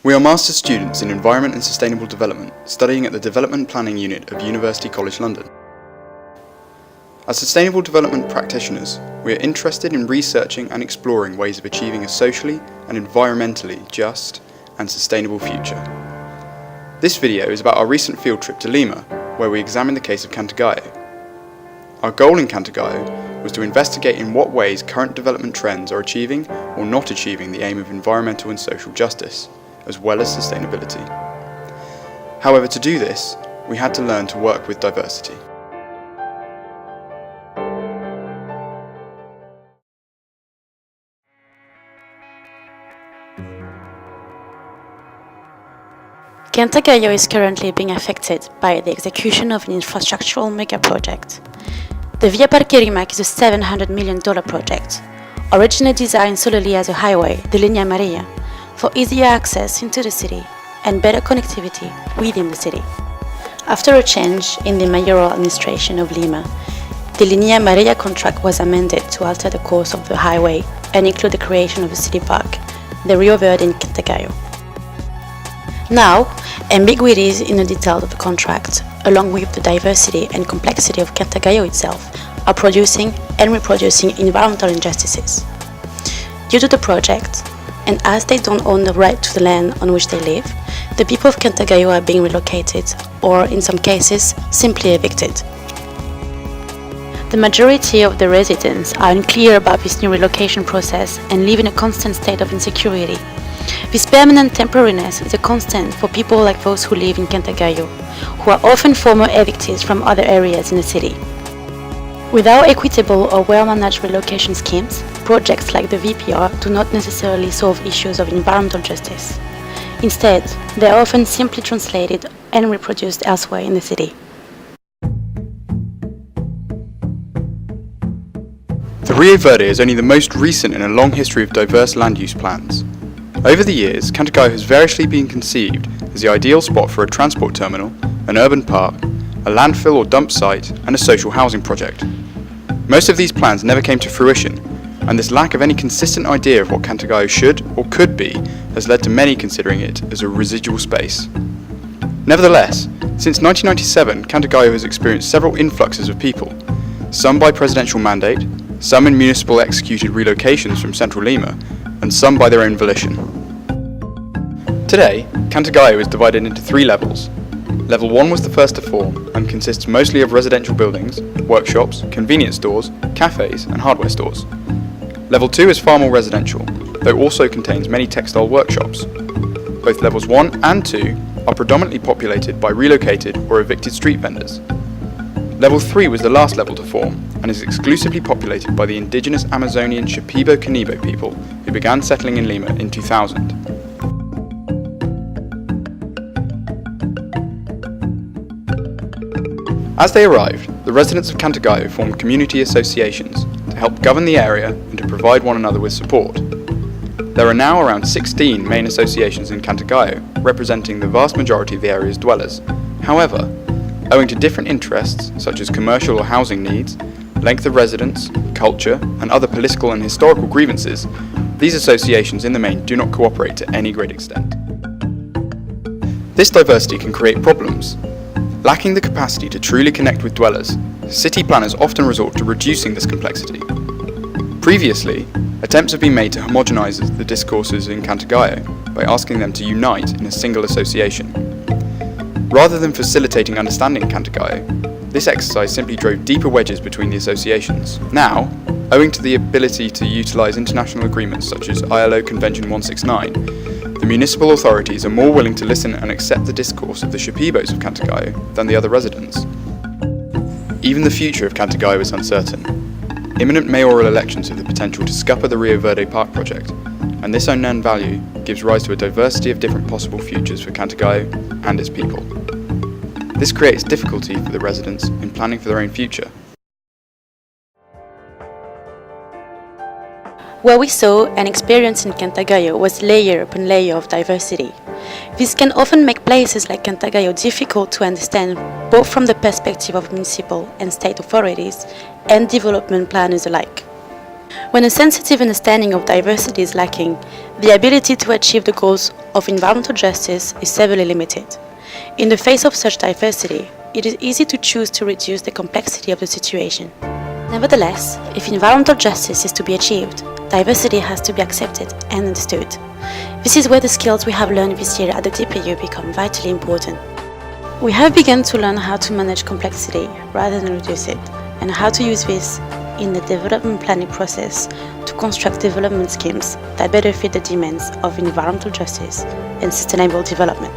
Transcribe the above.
We are Master's students in Environment and Sustainable Development, studying at the Development Planning Unit of University College London. As sustainable development practitioners, we are interested in researching and exploring ways of achieving a socially and environmentally just and sustainable future. This video is about our recent field trip to Lima, where we examined the case of Cantagallo. Our goal in Cantagallo was to investigate in what ways current development trends are achieving or not achieving the aim of environmental and social justice, as well as sustainability. However, to do this, we had to learn to work with diversity. Cantagallo is currently being affected by the execution of an infrastructural mega-project. The Via Parque Rimac is a $700 million project, originally designed solely as a highway, the Linea Amarilla, for easier access into the city and better connectivity within the city. After a change in the mayoral administration of Lima, the Linea Amarilla contract was amended to alter the course of the highway and include the creation of a city park, the River in Cantagallo. Now, ambiguities in the details of the contract, along with the diversity and complexity of Cantagallo itself, are producing and reproducing environmental injustices. Due to the project, and as they don't own the right to the land on which they live, the people of Cantagallo are being relocated, or in some cases, simply evicted. The majority of the residents are unclear about this new relocation process and live in a constant state of insecurity. This permanent temporariness is a constant for people like those who live in Cantagallo, who are often former evictees from other areas in the city. Without equitable or well-managed relocation schemes, projects like the VPR do not necessarily solve issues of environmental justice. Instead, they are often simply translated and reproduced elsewhere in the city. The Rio Verde is only the most recent in a long history of diverse land use plans. Over the years, Cantagallo has variously been conceived as the ideal spot for a transport terminal, an urban park, a landfill or dump site, and a social housing project. Most of these plans never came to fruition, and this lack of any consistent idea of what Cantagallo should or could be has led to many considering it as a residual space. Nevertheless, since 1997, Cantagallo has experienced several influxes of people, some by presidential mandate, some in municipal executed relocations from central Lima, and some by their own volition. Today, Cantagallo is divided into 3 levels. Level 1 was the first to form and consists mostly of residential buildings, workshops, convenience stores, cafes and hardware stores. Level 2 is far more residential, though also contains many textile workshops. Both levels 1 and 2 are predominantly populated by relocated or evicted street vendors. Level 3 was the last level to form and is exclusively populated by the indigenous Amazonian Shipibo-Canibo people who began settling in Lima in 2000. As they arrived, the residents of Cantagallo formed community associations to help govern the area and to provide one another with support. There are now around 16 main associations in Cantagallo, representing the vast majority of the area's dwellers. However, owing to different interests, such as commercial or housing needs, length of residence, culture, and other political and historical grievances, these associations in the main do not cooperate to any great extent. This diversity can create problems. Lacking the capacity to truly connect with dwellers, city planners often resort to reducing this complexity. Previously, attempts have been made to homogenize the discourses in Cantagallo by asking them to unite in a single association. Rather than facilitating understanding in Cantagallo, this exercise simply drove deeper wedges between the associations. Now, owing to the ability to utilize international agreements such as ILO Convention 169, the municipal authorities are more willing to listen and accept the discourse of the Shipibos of Cantagallo than the other residents. Even the future of Cantagallo is uncertain. Imminent mayoral elections have the potential to scupper the Rio Verde Park project, and this unknown value gives rise to a diversity of different possible futures for Cantagallo and its people. This creates difficulty for the residents in planning for their own future. What we saw and experienced in Cantagallo was layer upon layer of diversity. This can often make places like Cantagallo difficult to understand, both from the perspective of municipal and state authorities and development planners alike. When a sensitive understanding of diversity is lacking, the ability to achieve the goals of environmental justice is severely limited. In the face of such diversity, it is easy to choose to reduce the complexity of the situation. Nevertheless, if environmental justice is to be achieved, diversity has to be accepted and understood. This is where the skills we have learned this year at the DPU become vitally important. We have begun to learn how to manage complexity rather than reduce it, and how to use this in the development planning process to construct development schemes that better fit the demands of environmental justice and sustainable development.